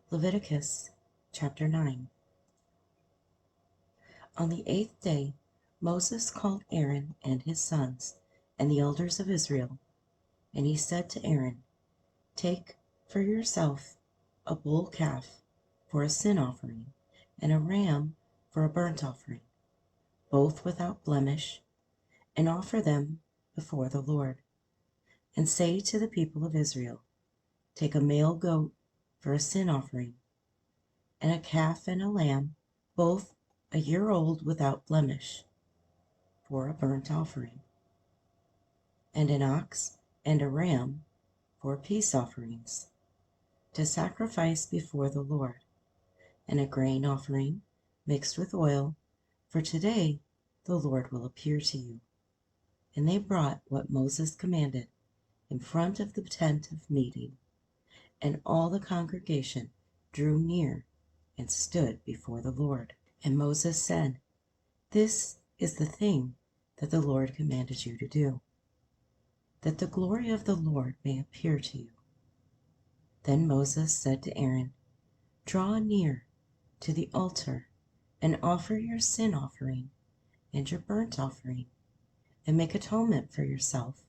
Leviticus chapter 9. On the 8th day Moses called Aaron and his sons and the elders of Israel, and he said to Aaron, "Take for yourself a bull calf for a sin offering, and a ram for a burnt offering, both without blemish, and offer them before the Lord. And say to the people of Israel, Take a male goat for a sin offering, and a calf and a lamb, both a year old without blemish, for a burnt offering, and an ox and a ram for peace offerings, to sacrifice before the Lord, and a grain offering mixed with oil, for today the Lord will appear to you." And they brought what Moses commanded in front of the tent of meeting, and all the congregation drew near and stood before the Lord. And Moses said, "This is the thing that the Lord commanded you to do, that the glory of the Lord may appear to you." Then Moses said to Aaron, "Draw near to the altar and offer your sin offering and your burnt offering, and make atonement for yourself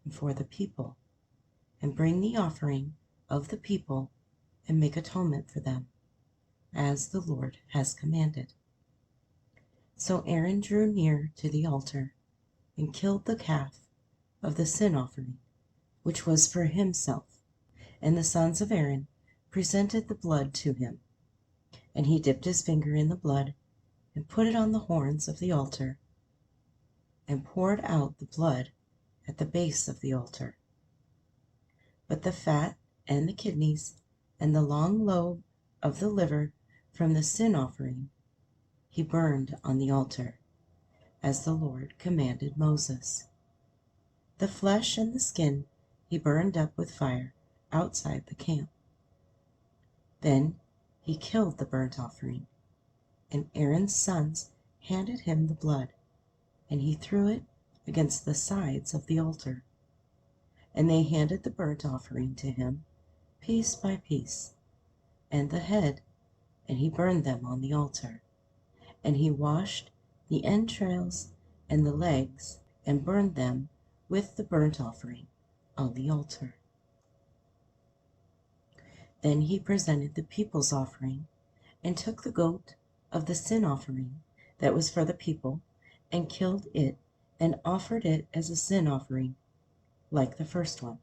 and for the people, and bring the offering of the people and make atonement for them, as the Lord has commanded." So Aaron drew near to the altar and killed the calf of the sin offering, which was for himself, and the sons of Aaron presented the blood to him. And he dipped his finger in the blood and put it on the horns of the altar, and poured out the blood at the base of the altar. But the fat and the kidneys and the long lobe of the liver from the sin offering he burned on the altar, as the Lord commanded Moses. The flesh and the skin he burned up with fire outside the camp. Then he killed the burnt offering, and Aaron's sons handed him the blood, and he threw it against the sides of the altar. And they handed the burnt offering to him, piece by piece, and the head, and he burned them on the altar. And he washed the entrails and the legs, and burned them with the burnt offering on the altar. Then he presented the people's offering, and took the goat of the sin offering that was for the people, and killed it, and offered it as a sin offering, like the first one.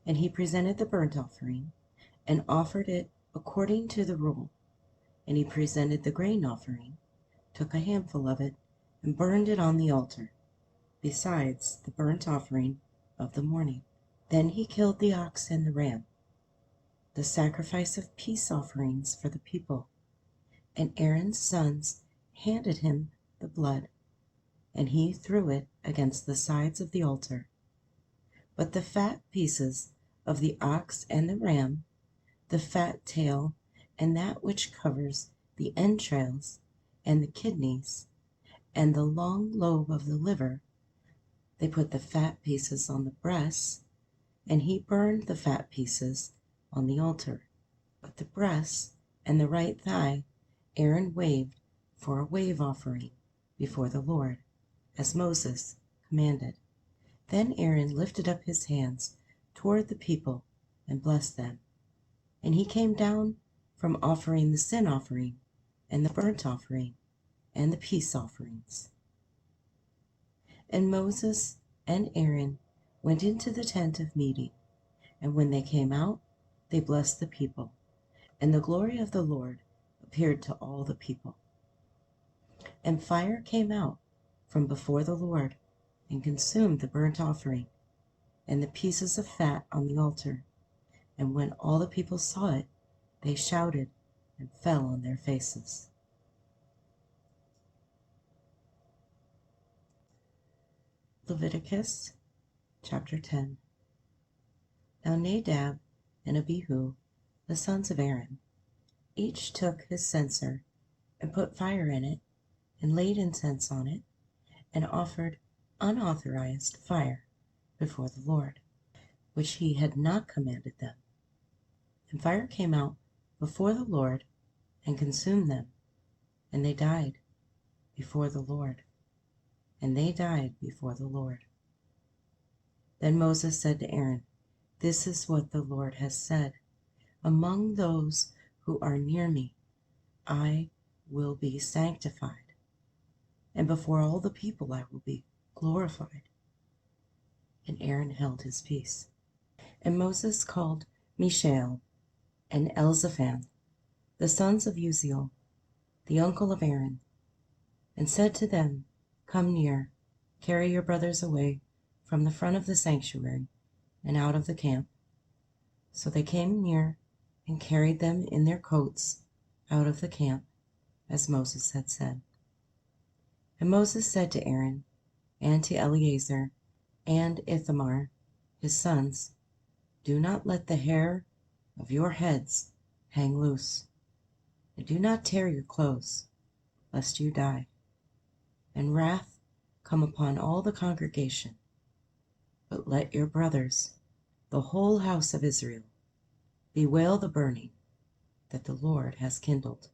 And he presented the burnt offering, and offered it according to the rule. And he presented the grain offering, took a handful of it, and burned it on the altar, besides the burnt offering of the morning. Then he killed the ox and the ram, the sacrifice of peace offerings for the people. And Aaron's sons handed him the blood, and he threw it against the sides of the altar. But the fat pieces of the ox and the ram, the fat tail, and that which covers the entrails, and the kidneys, and the long lobe of the liver, they put the fat pieces on the breasts, and he burned the fat pieces on the altar. But the breasts and the right thigh Aaron waved for a wave offering before the Lord, as Moses commanded. Then Aaron lifted up his hands toward the people and blessed them. And he came down from offering the sin offering and the burnt offering and the peace offerings. And Moses and Aaron went into the tent of meeting, and when they came out, they blessed the people, and the glory of the Lord appeared to all the people. And fire came out from before the Lord, and consumed the burnt offering and the pieces of fat on the altar. And when all the people saw it, they shouted and fell on their faces. Leviticus chapter 10. Now Nadab and Abihu, the sons of Aaron, each took his censer and put fire in it, and laid incense on it, and offered unauthorized fire before the Lord, which he had not commanded them. And fire came out before the Lord and consumed them, and they died before the Lord. And they died before the Lord. Then Moses said to Aaron, "This is what the Lord has said. Among those who are near me, I will be sanctified, and before all the people I will be glorified." And Aaron held his peace. And Moses called Mishael and Elzaphan, the sons of Uzziel, the uncle of Aaron, and said to them, "Come near, carry your brothers away from the front of the sanctuary and out of the camp." So they came near and carried them in their coats out of the camp, as Moses had said. And Moses said to Aaron and to Eleazar and Ithamar, his sons, "Do not let the hair of your heads hang loose, and do not tear your clothes, lest you die, and wrath come upon all the congregation. But let your brothers, the whole house of Israel, bewail the burning that the Lord has kindled.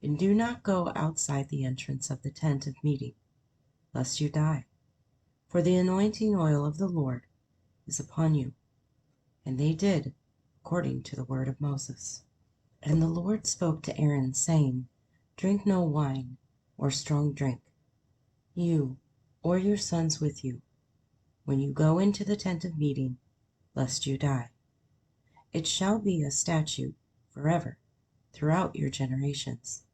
And do not go outside the entrance of the tent of meeting, lest you die. For the anointing oil of the Lord is upon you." And they did according to the word of Moses. And the Lord spoke to Aaron, saying, "Drink no wine or strong drink, you or your sons with you, when you go into the tent of meeting, lest you die. It shall be a statute forever throughout your generations.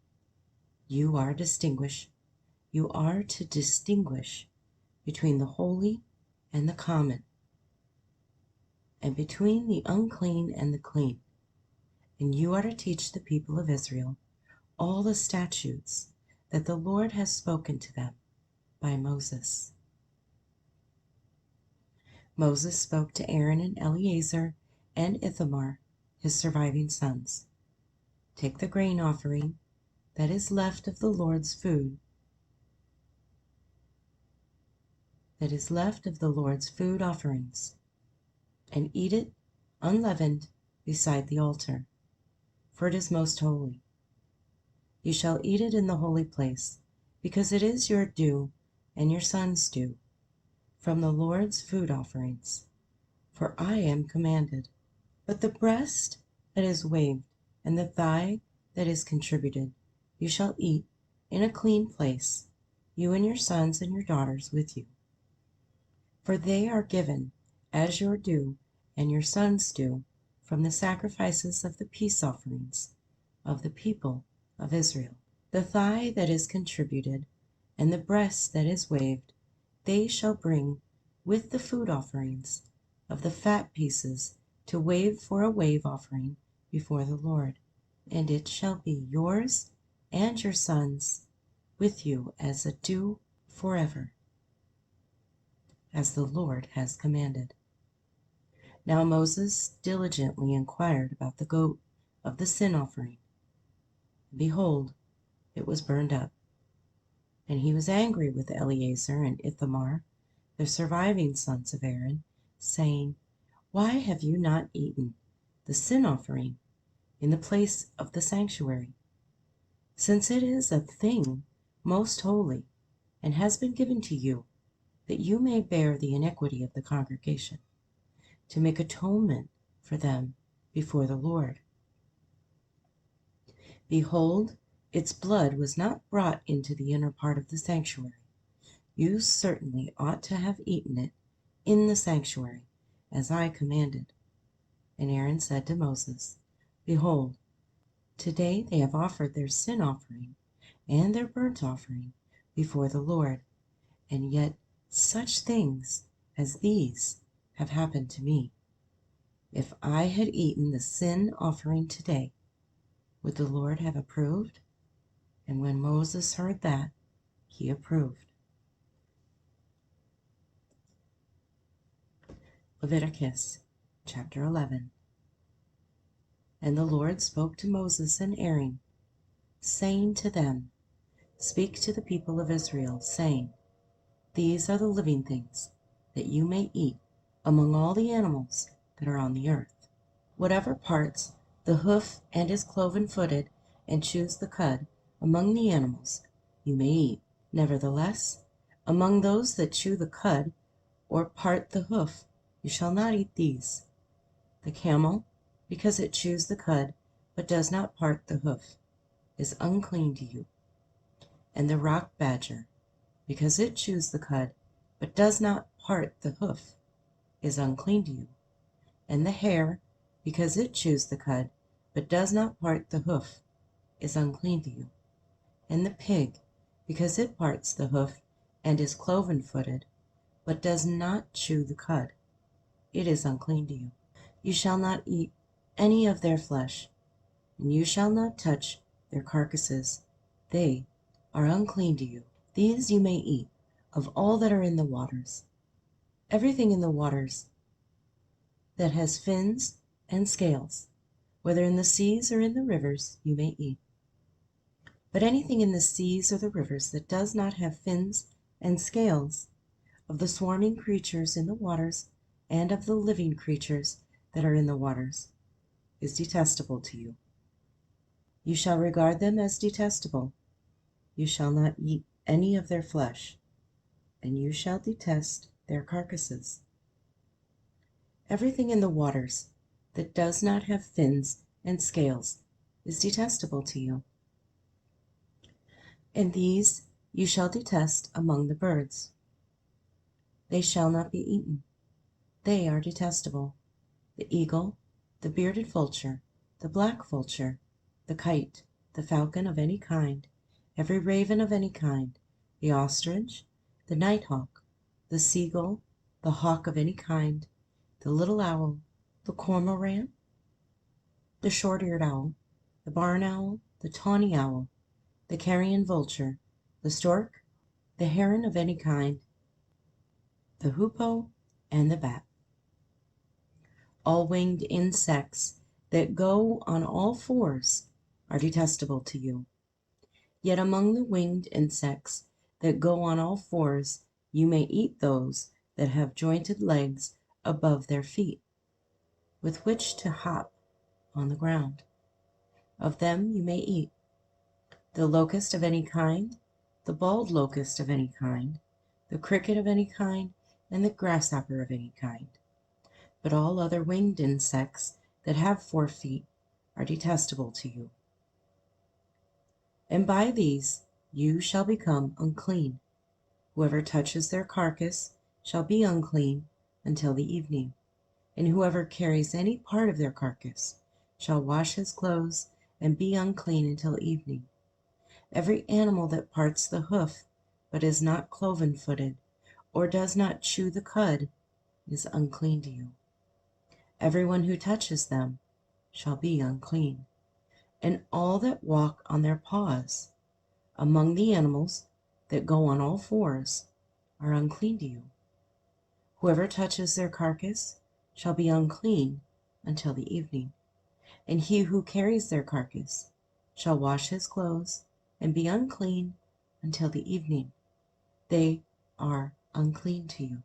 You are to distinguish between the holy and the common, and between the unclean and the clean. And you are to teach the people of Israel all the statutes that the Lord has spoken to them by Moses." Moses spoke to Aaron and Eleazar and Ithamar, his surviving sons, "Take the grain offering that is left of the Lord's food, offerings, and eat it unleavened beside the altar, for it is most holy. You shall eat it in the holy place, because it is your due and your sons' due from the Lord's food offerings, for I am commanded. But the breast that is waved and the thigh that is contributed you shall eat in a clean place, you and your sons and your daughters with you. For they are given as your due and your sons' due from the sacrifices of the peace offerings of the people of Israel. The thigh that is contributed and the breast that is waved they shall bring with the food offerings of the fat pieces to wave for a wave offering before the Lord. And it shall be yours and your sons with you as a due forever, as the Lord has commanded." Now Moses diligently inquired about the goat of the sin offering. And behold, it was burned up. And he was angry with Eleazar and Ithamar, the surviving sons of Aaron, saying, "Why have you not eaten the sin offering in the place of the sanctuary, since it is a thing most holy, and has been given to you, that you may bear the iniquity of the congregation, to make atonement for them before the Lord? Behold, its blood was not brought into the inner part of the sanctuary. You certainly ought to have eaten it in the sanctuary, as I commanded." And Aaron said to Moses, "Behold, today they have offered their sin offering and their burnt offering before the Lord, and yet such things as these have happened to me. If I had eaten the sin offering today, would the Lord have approved?" And when Moses heard that, he approved. Leviticus chapter 11. And the Lord spoke to Moses and Aaron, saying to them, "Speak to the people of Israel, saying, These are the living things that you may eat among all the animals that are on the earth. Whatever parts The hoof and is cloven-footed, and chews the cud, among the animals you may eat. Nevertheless, among those that chew the cud, or part the hoof, you shall not eat these: the camel, because it chews the cud, but does not part the hoof, is unclean to you; and the rock badger, because it chews the cud, but does not part the hoof, is unclean to you; and the hare, because it chews the cud, but does not part the hoof, is unclean to you; and the pig, because it parts the hoof, and is cloven-footed, but does not chew the cud, it is unclean to you. You shall not eat any of their flesh, and you shall not touch their carcasses; they are unclean to you. These you may eat of all that are in the waters. Everything in the waters that has fins and scales, whether in the seas or in the rivers, you may eat. But anything in the seas or the rivers that does not have fins and scales, of the swarming creatures in the waters, and of the living creatures that are in the waters, is detestable to you. You shall regard them as detestable. You shall not eat any of their flesh, and you shall detest their carcasses. Everything in the waters that does not have fins and scales is detestable to you. And these you shall detest among the birds. They shall not be eaten. They are detestable: the eagle, the bearded vulture, the black vulture, the kite, the falcon of any kind, every raven of any kind, the ostrich, the nighthawk, the seagull, the hawk of any kind, the little owl, the cormorant, the short-eared owl, the barn owl, the tawny owl, the carrion vulture, the stork, the heron of any kind, the hoopoe, and the bat. All winged insects that go on all fours are detestable to you. Yet among the winged insects that go on all fours you may eat those that have jointed legs above their feet, with which to hop on the ground. Of them you may eat the locust of any kind, the bald locust of any kind, the cricket of any kind, and the grasshopper of any kind. But all other winged insects that have 4 feet are detestable to you. And by these you shall become unclean. Whoever touches their carcass shall be unclean until the evening. And whoever carries any part of their carcass shall wash his clothes and be unclean until evening. Every animal that parts the hoof, but is not cloven-footed, or does not chew the cud, is unclean to you. Everyone who touches them shall be unclean. And all that walk on their paws, among the animals that go on all fours, are unclean to you. Whoever touches their carcass shall be unclean until the evening. And he who carries their carcass shall wash his clothes and be unclean until the evening. They are unclean to you.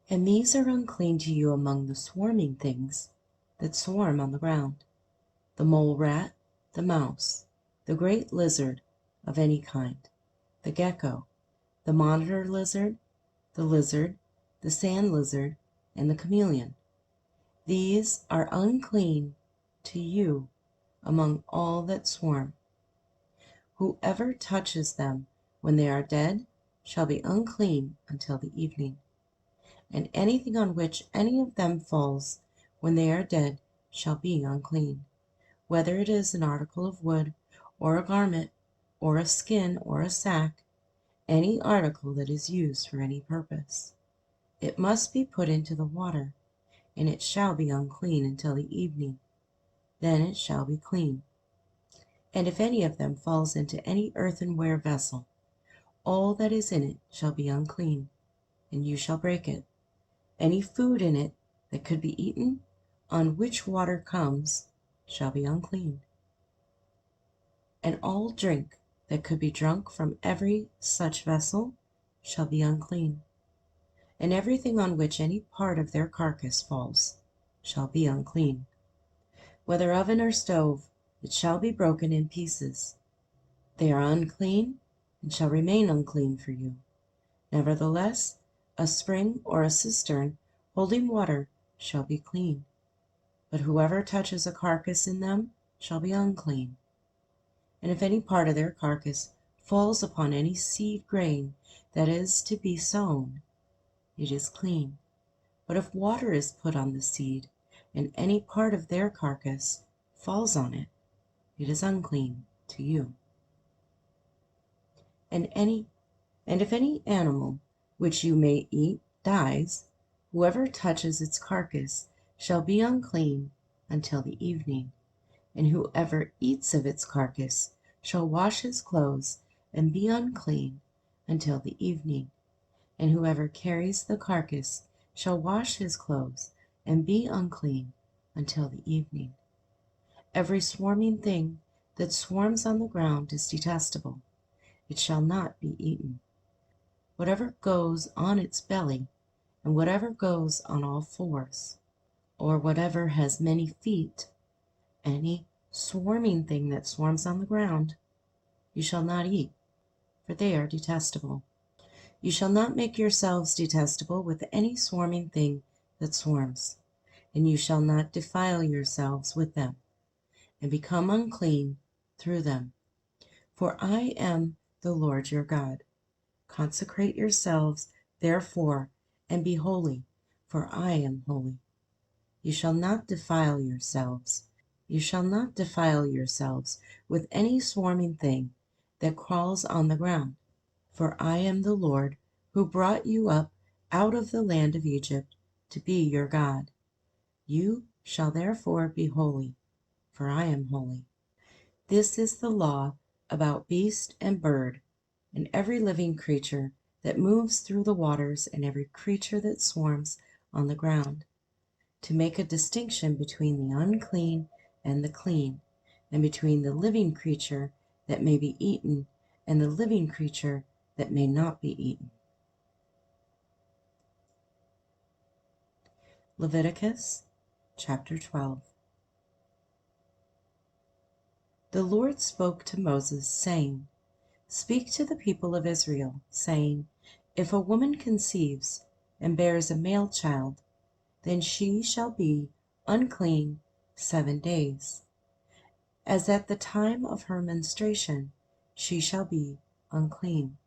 And these are unclean to you among the swarming things that swarm on the ground: the mole rat, the mouse, the great lizard of any kind, the gecko, the monitor lizard, the sand lizard, and the chameleon. These are unclean to you among all that swarm. Whoever touches them when they are dead shall be unclean until the evening. And anything on which any of them falls when they are dead shall be unclean, whether it is an article of wood, or a garment, or a skin, or a sack, any article that is used for any purpose. It must be put into the water, and it shall be unclean until the evening. Then it shall be clean. And if any of them falls into any earthenware vessel, all that is in it shall be unclean, and you shall break it. Any food in it that could be eaten, on which water comes, shall be unclean. And all drink that could be drunk from every such vessel shall be unclean. And everything on which any part of their carcass falls shall be unclean. Whether oven or stove, it shall be broken in pieces. They are unclean, and shall remain unclean for you. Nevertheless, a spring or a cistern holding water shall be clean. But whoever touches a carcass in them shall be unclean. And if any part of their carcass falls upon any seed grain that is to be sown, it is clean. But if water is put on the seed, and any part of their carcass falls on it, it is unclean to you. And if any animal which you may eat dies, whoever touches its carcass shall be unclean until the evening. And whoever eats of its carcass shall wash his clothes and be unclean until the evening. And whoever carries the carcass shall wash his clothes and be unclean until the evening. Every swarming thing that swarms on the ground is detestable. It shall not be eaten. Whatever goes on its belly, and whatever goes on all fours, or whatever has many feet, any swarming thing that swarms on the ground, you shall not eat, for they are detestable. You shall not make yourselves detestable with any swarming thing that swarms, and you shall not defile yourselves with them, and become unclean through them. For I am the Lord your God. Consecrate yourselves, therefore, and be holy, for I am holy. You shall not defile yourselves. You shall not defile yourselves with any swarming thing that crawls on the ground. For I am the Lord who brought you up out of the land of Egypt to be your God. You shall therefore be holy, for I am holy. This is the law about beast and bird, and every living creature that moves through the waters, and every creature that swarms on the ground, to make a distinction between the unclean and the clean, and between the living creature that may be eaten and the living creature that may not be eaten. Leviticus chapter 12. The Lord spoke to Moses, saying, Speak to the people of Israel, saying, If a woman conceives and bears a male child, then she shall be unclean 7 days. As at the time of her menstruation, she shall be unclean.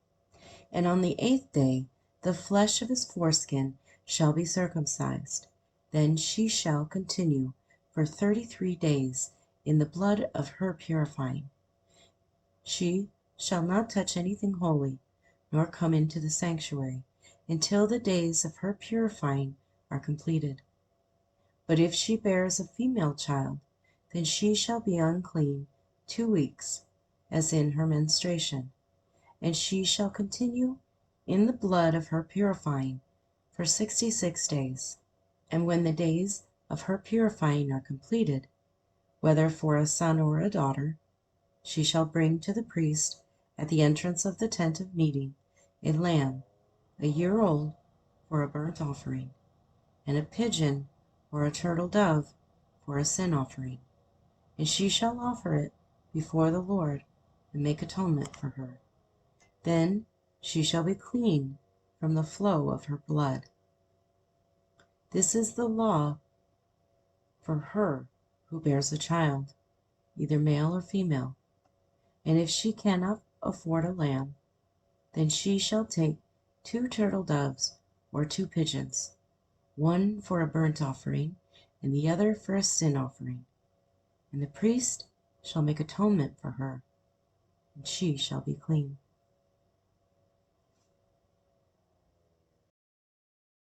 And on the 8th day, the flesh of his foreskin shall be circumcised. Then she shall continue for 33 days in the blood of her purifying. She shall not touch anything holy, nor come into the sanctuary, until the days of her purifying are completed. But if she bears a female child, then she shall be unclean 2 weeks, as in her menstruation, and she shall continue in the blood of her purifying for 66 days. And when the days of her purifying are completed, whether for a son or a daughter, she shall bring to the priest at the entrance of the tent of meeting a lamb 1 year old for a burnt offering, and a pigeon or a turtle dove for a sin offering. And she shall offer it before the Lord and make atonement for her. Then she shall be clean from the flow of her blood. This is the law for her who bears a child, either male or female. And if she cannot afford a lamb, then she shall take 2 turtle doves or 2 pigeons, one for a burnt offering and the other for a sin offering. And the priest shall make atonement for her, and she shall be clean.